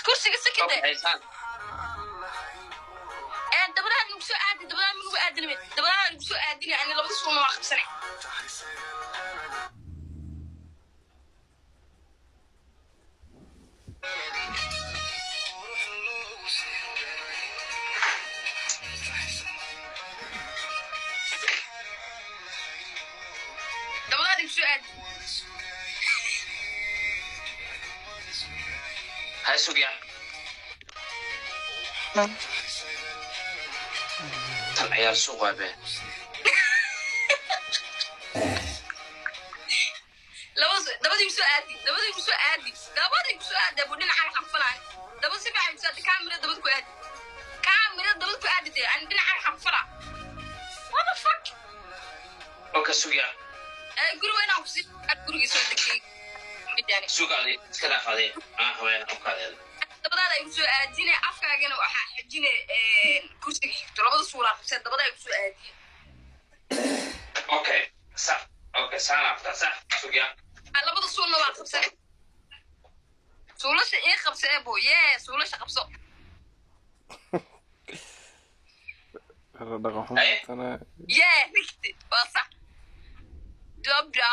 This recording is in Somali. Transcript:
kursiga sakida haysan dabadaha lagu soo aadi dabadaha lagu aadinay dabadaha lagu soo aadinay ani labada suuma waa qabsanay dabadaha lagu soo aadi hay sugiya tan ciyaar suuq waa been dabadii soo aadi abu dhinaca xanfalay dabad si fiican soo kaamira dabad ku aadi de aan dhinaca xanfala what the fuck oka sugiya guriga ku si guriga soo degay midani sugaadi iska dhaafadee haween okaadeen dabadaada ay soo aadine afkaagana waxa xajine kursiga xigto labada suura qabsad dabada ay soo aadiye okay sana afta sax sugiya labada suuna waa qabsan suulasha ee qabsay boo suulasha qabso dhaqan xun rikti waa sax dobra